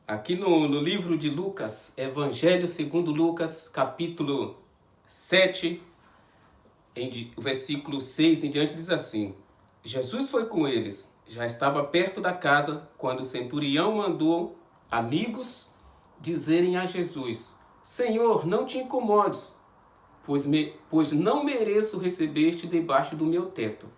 Aqui no livro de Lucas, Evangelho segundo Lucas, capítulo 7, o versículo 6 em diante diz assim: Jesus foi com eles, já estava perto da casa, quando o centurião mandou amigos dizerem a Jesus: Senhor, não te incomodes, pois não mereço receber-te debaixo do meu teto.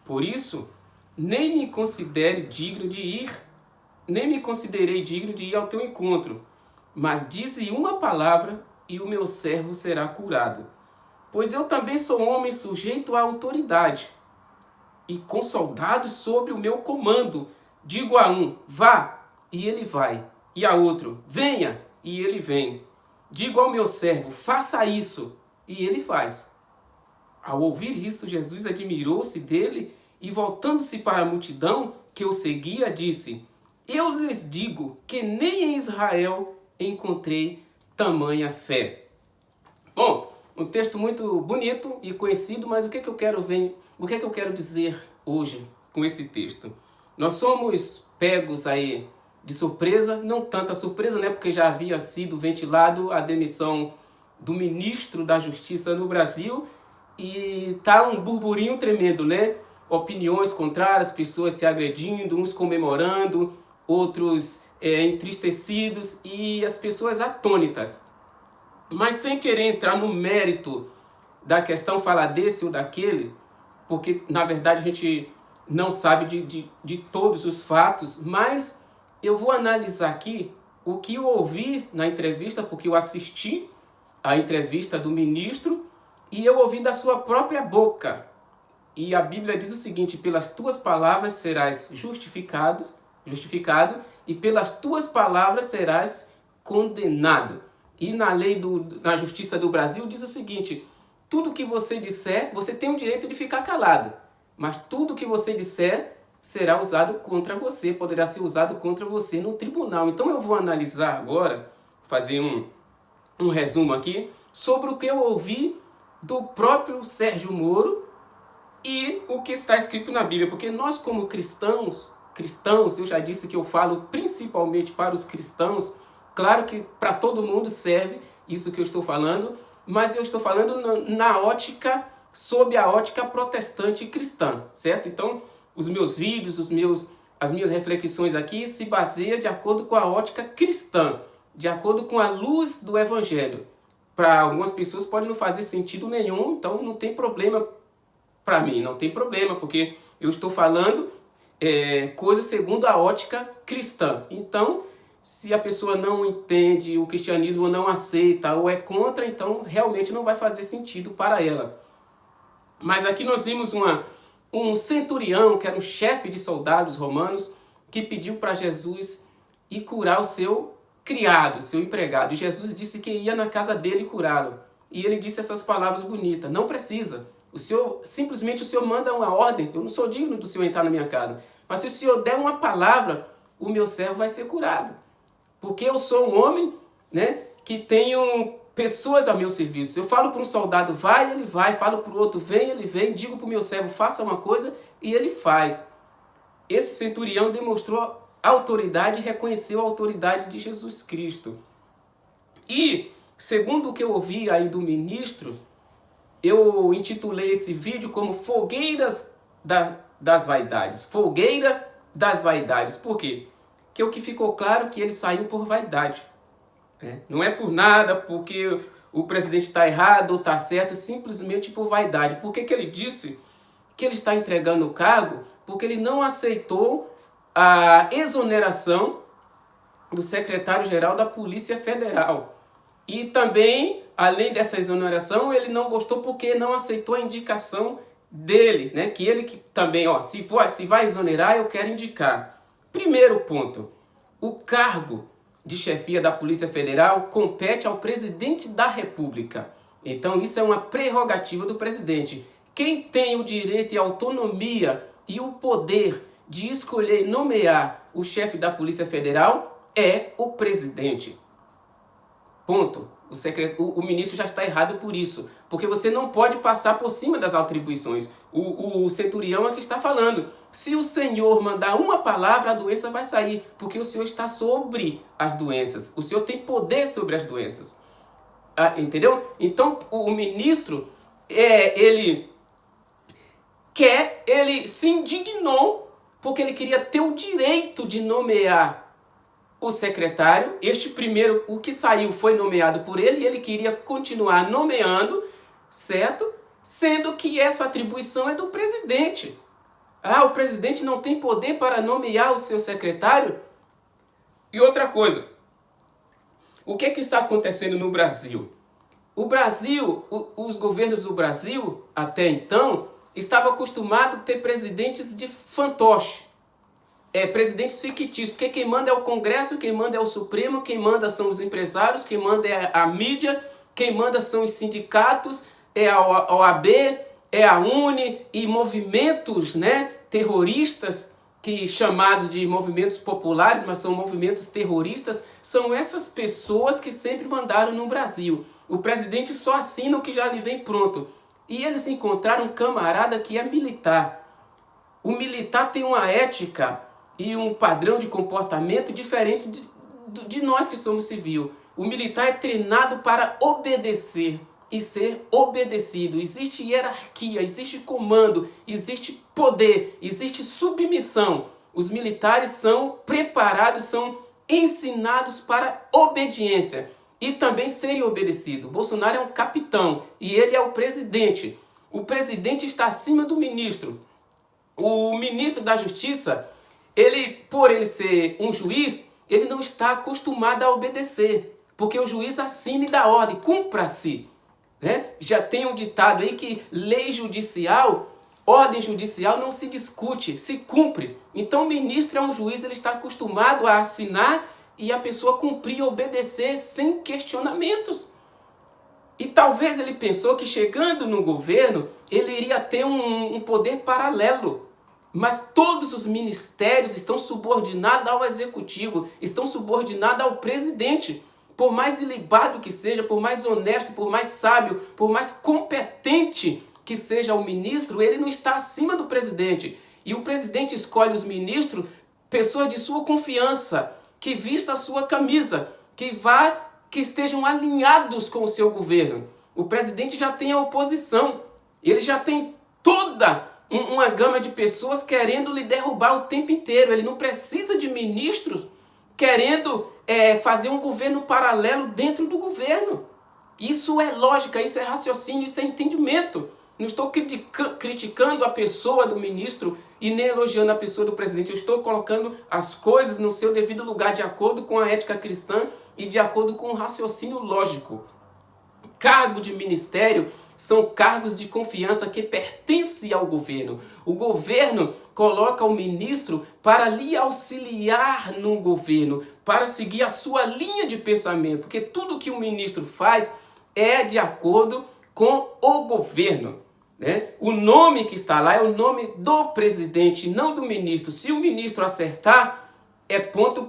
Por isso, nem me considerei digno de ir ao teu encontro, mas dize uma palavra e o meu servo será curado. Pois eu também sou homem sujeito à autoridade, e com soldados sob o meu comando. Digo a um, vá, e ele vai, e a outro, venha, e ele vem. Digo ao meu servo, faça isso, e ele faz. Ao ouvir isso, Jesus admirou-se dele e, voltando-se para a multidão que o seguia, disse: Eu lhes digo que nem em Israel encontrei tamanha fé. Bom, um texto muito bonito e conhecido, mas o que eu quero dizer hoje com esse texto? Nós somos pegos aí de surpresa, não tanta surpresa, né? Porque já havia sido ventilado a demissão do ministro da Justiça no Brasil e tá um burburinho tremendo, né? Opiniões contrárias, pessoas se agredindo, uns comemorando, outros entristecidos e as pessoas atônitas. Mas sem querer entrar no mérito da questão, falar desse ou daquele, porque na verdade a gente não sabe de todos os fatos, mas eu vou analisar aqui o que eu ouvi na entrevista, porque eu assisti a entrevista do ministro e eu ouvi da sua própria boca. E a Bíblia diz o seguinte: pelas tuas palavras serás justificado, e pelas tuas palavras serás condenado. E na na justiça do Brasil diz o seguinte: tudo que você disser, você tem o direito de ficar calado, mas tudo que você disser será usado contra você, poderá ser usado contra você no tribunal. Então eu vou analisar agora, fazer um resumo aqui, sobre o que eu ouvi do próprio Sérgio Moro e o que está escrito na Bíblia, porque nós como cristãos, eu já disse que eu falo principalmente para os cristãos, claro que para todo mundo serve isso que eu estou falando, mas eu estou falando na ótica, sob a ótica protestante cristã, certo? Então, os meus vídeos, as minhas reflexões aqui se baseiam de acordo com a ótica cristã, de acordo com a luz do Evangelho. Para algumas pessoas pode não fazer sentido nenhum, então não tem problema para mim, não tem problema, porque eu estou falando coisas segundo a ótica cristã. Então, se a pessoa não entende o cristianismo, não aceita ou é contra, então realmente não vai fazer sentido para ela. Mas aqui nós vimos um centurião, que era um chefe de soldados romanos, que pediu para Jesus ir curar o seu criado, o seu empregado. E Jesus disse que ia na casa dele curá-lo. E ele disse essas palavras bonitas: não precisa. O senhor manda uma ordem. Eu não sou digno do senhor entrar na minha casa. Mas se o senhor der uma palavra, o meu servo vai ser curado. Porque eu sou um homem, né, que tenho pessoas ao meu serviço. Eu falo para um soldado, vai, ele vai. Falo para o outro, vem, ele vem. Digo para o meu servo, faça uma coisa, e ele faz. Esse centurião demonstrou autoridade e reconheceu a autoridade de Jesus Cristo. E, segundo o que eu ouvi aí do ministro, eu intitulei esse vídeo como Fogueiras das Vaidades. Fogueira das Vaidades. Por quê? Porque o que ficou claro é que ele saiu por vaidade. Não é por nada, porque o presidente está errado ou está certo, simplesmente por vaidade. Por que ele disse que ele está entregando o cargo? Porque ele não aceitou a exoneração do secretário-geral da Polícia Federal. E também, além dessa exoneração, ele não gostou porque não aceitou a indicação dele, né? Que ele que também, se vai exonerar, eu quero indicar. Primeiro ponto: o cargo de chefia da Polícia Federal compete ao presidente da República. Então isso é uma prerrogativa do presidente. Quem tem o direito e a autonomia e o poder de escolher e nomear o chefe da Polícia Federal é o presidente. Ponto. O ministro já está errado por isso, porque você não pode passar por cima das atribuições. O centurião aqui está falando, se o Senhor mandar uma palavra, a doença vai sair, porque o Senhor está sobre as doenças, o Senhor tem poder sobre as doenças. Entendeu? Então o ministro, ele se indignou, porque ele queria ter o direito de nomear o secretário. Este primeiro, o que saiu, foi nomeado por ele, e ele queria continuar nomeando, certo? Sendo que essa atribuição é do presidente. O presidente não tem poder para nomear o seu secretário? E outra coisa, o que está acontecendo no Brasil? O Brasil, os governos do Brasil, até então, estavam acostumados a ter presidentes de fantoche. Presidentes fictícios, porque quem manda é o Congresso, quem manda é o Supremo, quem manda são os empresários, quem manda é a mídia, quem manda são os sindicatos, é a OAB, é a UNE e movimentos, né, terroristas, que chamados de movimentos populares, mas são movimentos terroristas, são essas pessoas que sempre mandaram no Brasil. O presidente só assina o que já lhe vem pronto. E eles encontraram um camarada que é militar. O militar tem uma ética e um padrão de comportamento diferente de nós que somos civil. O militar é treinado para obedecer e ser obedecido. Existe hierarquia, existe comando, existe poder, existe submissão. Os militares são preparados, são ensinados para obediência e também serem obedecidos. Bolsonaro é um capitão e ele é o presidente. O presidente está acima do ministro. O ministro da Justiça, por ele ser um juiz, ele não está acostumado a obedecer, porque o juiz assina e dá ordem, cumpra-se. Né? Já tem um ditado aí que lei judicial, ordem judicial não se discute, se cumpre. Então o ministro é um juiz, ele está acostumado a assinar e a pessoa cumprir e obedecer sem questionamentos. E talvez ele pensou que chegando no governo, ele iria ter um poder paralelo. Mas todos os ministérios estão subordinados ao executivo, estão subordinados ao presidente. Por mais ilibado que seja, por mais honesto, por mais sábio, por mais competente que seja o ministro, ele não está acima do presidente. E o presidente escolhe os ministros, pessoas de sua confiança, que vista a sua camisa, que estejam alinhados com o seu governo. O presidente já tem a oposição, ele já tem toda uma gama de pessoas querendo lhe derrubar o tempo inteiro. Ele não precisa de ministros querendo fazer um governo paralelo dentro do governo. Isso é lógica, isso é raciocínio, isso é entendimento. Não estou criticando a pessoa do ministro e nem elogiando a pessoa do presidente. Eu estou colocando as coisas no seu devido lugar, de acordo com a ética cristã e de acordo com o raciocínio lógico. Cargo de ministério são cargos de confiança que pertencem ao governo. O governo coloca o ministro para lhe auxiliar no governo, para seguir a sua linha de pensamento, porque tudo que o ministro faz é de acordo com o governo. Né? O nome que está lá é o nome do presidente, não do ministro. Se o ministro acertar, é ponto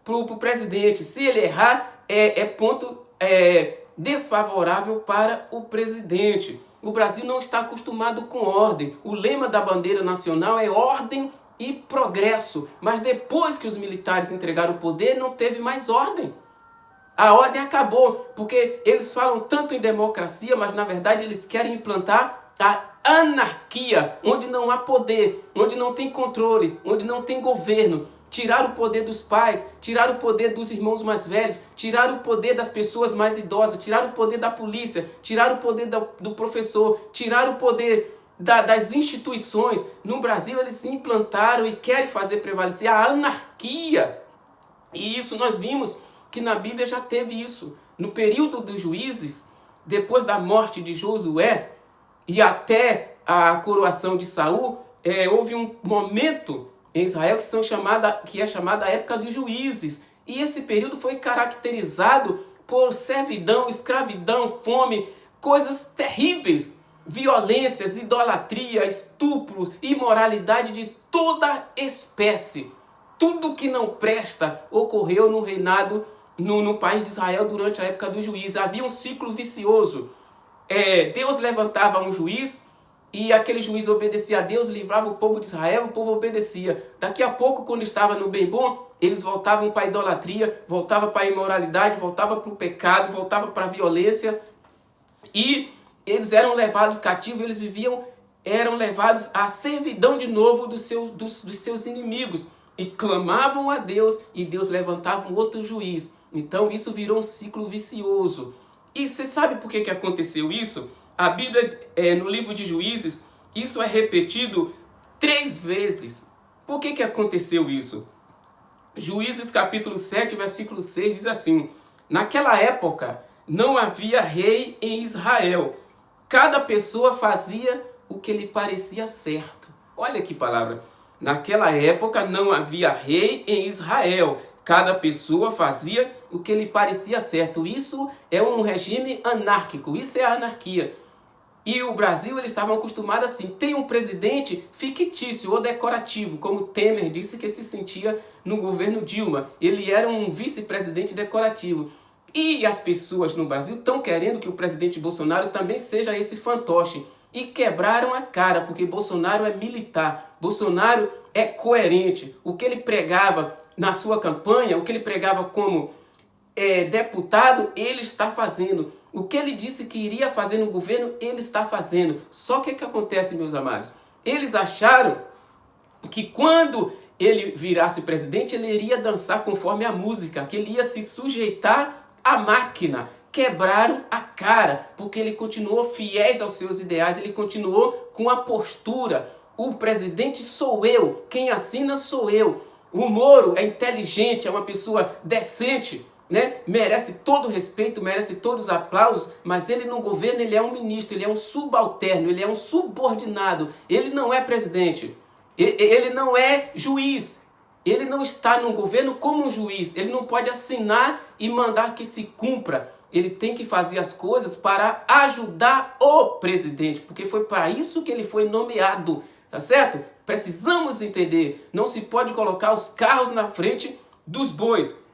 para o presidente. Se ele errar, é ponto desfavorável para o presidente. O Brasil não está acostumado com ordem. O lema da bandeira nacional é ordem e progresso. Mas depois que os militares entregaram o poder, não teve mais ordem. A ordem acabou, porque eles falam tanto em democracia, mas na verdade eles querem implantar a anarquia, onde não há poder, onde não tem controle, onde não tem governo. Tirar o poder dos pais, tirar o poder dos irmãos mais velhos, tirar o poder das pessoas mais idosas, tirar o poder da polícia, tirar o poder do professor, tirar o poder das instituições. No Brasil eles se implantaram e querem fazer prevalecer a anarquia. E isso nós vimos que na Bíblia já teve isso. No período dos juízes, depois da morte de Josué e até a coroação de Saul, houve um momento em Israel que é chamada a época dos juízes. E esse período foi caracterizado por servidão, escravidão, fome, coisas terríveis, violências, idolatria, estupro, imoralidade de toda espécie. Tudo que não presta ocorreu no reinado no país de Israel durante a época do juiz. Havia um ciclo vicioso. Deus levantava um juiz e aquele juiz obedecia a Deus, livrava o povo de Israel, o povo obedecia. Daqui a pouco, quando estava no bem bom, eles voltavam para a idolatria, voltavam para a imoralidade, voltavam para o pecado, voltavam para a violência. E eles eram levados cativos, eram levados à servidão de novo dos seus inimigos. E clamavam a Deus, e Deus levantava um outro juiz. Então isso virou um ciclo vicioso. E você sabe por que aconteceu isso? A Bíblia, no livro de Juízes, isso é repetido 3 vezes. Por que aconteceu isso? Juízes capítulo 7, versículo 6 diz assim: naquela época não havia rei em Israel. Cada pessoa fazia o que lhe parecia certo. Olha que palavra. Naquela época não havia rei em Israel. Cada pessoa fazia o que lhe parecia certo. Isso é um regime anárquico. Isso é a anarquia. E o Brasil, eles estavam acostumados assim. Tem um presidente fictício ou decorativo, como Temer disse que se sentia no governo Dilma. Ele era um vice-presidente decorativo. E as pessoas no Brasil estão querendo que o presidente Bolsonaro também seja esse fantoche. E quebraram a cara, porque Bolsonaro é militar. Bolsonaro é coerente. O que ele pregava na sua campanha, o que ele pregava como deputado, ele está fazendo. O que ele disse que iria fazer no governo, ele está fazendo. Só que o que acontece, meus amados? Eles acharam que quando ele virasse presidente, ele iria dançar conforme a música, que ele ia se sujeitar à máquina. Quebraram a cara, porque ele continuou fiéis aos seus ideais, ele continuou com a postura. O presidente sou eu, quem assina sou eu. O Moro é inteligente, é uma pessoa decente, né? Merece todo o respeito, merece todos os aplausos, mas ele no governo ele é um ministro, ele é um subalterno, ele é um subordinado, ele não é presidente, ele não é juiz, ele não está no governo como um juiz, ele não pode assinar e mandar que se cumpra, ele tem que fazer as coisas para ajudar o presidente, porque foi para isso que ele foi nomeado, tá certo? Precisamos entender, não se pode colocar os carros na frente dos bois.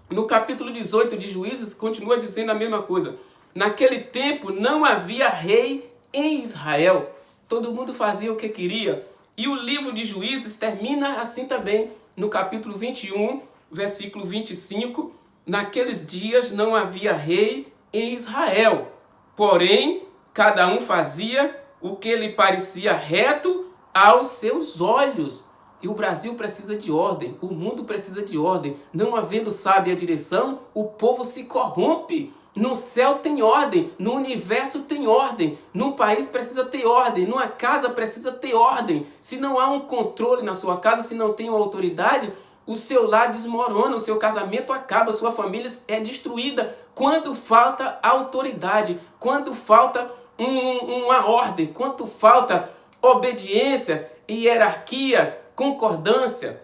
No capítulo 18 de Juízes, continua dizendo a mesma coisa. Naquele tempo não havia rei em Israel. Todo mundo fazia o que queria. E o livro de Juízes termina assim também, no capítulo 21, versículo 25. Naqueles dias não havia rei em Israel. Porém, cada um fazia o que lhe parecia reto aos seus olhos. E o Brasil precisa de ordem, o mundo precisa de ordem. Não havendo sábia direção, o povo se corrompe. No céu tem ordem, no universo tem ordem, num país precisa ter ordem, numa casa precisa ter ordem. Se não há um controle na sua casa, se não tem uma autoridade, o seu lar desmorona, o seu casamento acaba, a sua família é destruída. Quando falta autoridade, quando falta uma ordem, quando falta obediência, hierarquia, concordância.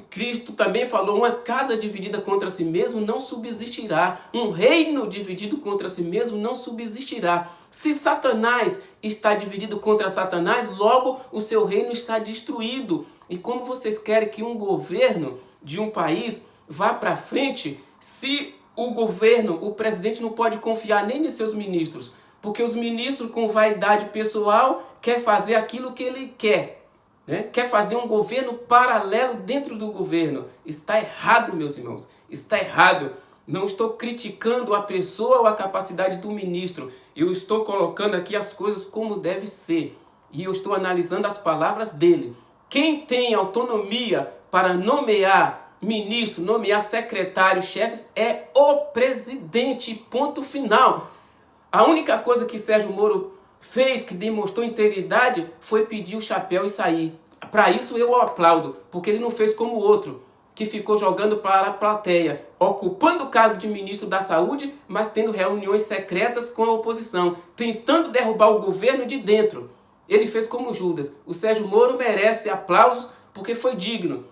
Cristo também falou, uma casa dividida contra si mesmo não subsistirá. Um reino dividido contra si mesmo não subsistirá. Se Satanás está dividido contra Satanás, logo o seu reino está destruído. E como vocês querem que um governo de um país vá para frente se o governo, o presidente não pode confiar nem nos seus ministros? Porque os ministros com vaidade pessoal quer fazer aquilo que ele quer. Né? Quer fazer um governo paralelo dentro do governo. Está errado, meus irmãos. Está errado. Não estou criticando a pessoa ou a capacidade do ministro. Eu estou colocando aqui as coisas como deve ser. E eu estou analisando as palavras dele. Quem tem autonomia para nomear ministro, nomear secretário, chefes, é o presidente. Ponto final. A única coisa que Sérgio Moro fez, que demonstrou integridade, foi pedir o chapéu e sair. Para isso eu o aplaudo, porque ele não fez como o outro, que ficou jogando para a plateia, ocupando o cargo de ministro da Saúde, mas tendo reuniões secretas com a oposição, tentando derrubar o governo de dentro. Ele fez como Judas. O Sérgio Moro merece aplausos porque foi digno.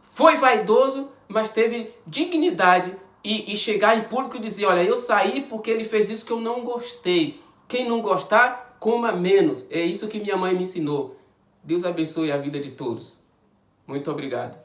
Foi vaidoso, mas teve dignidade e chegar em público e dizer, olha, eu saí porque ele fez isso que eu não gostei. Quem não gostar, coma menos. É isso que minha mãe me ensinou. Deus abençoe a vida de todos. Muito obrigado.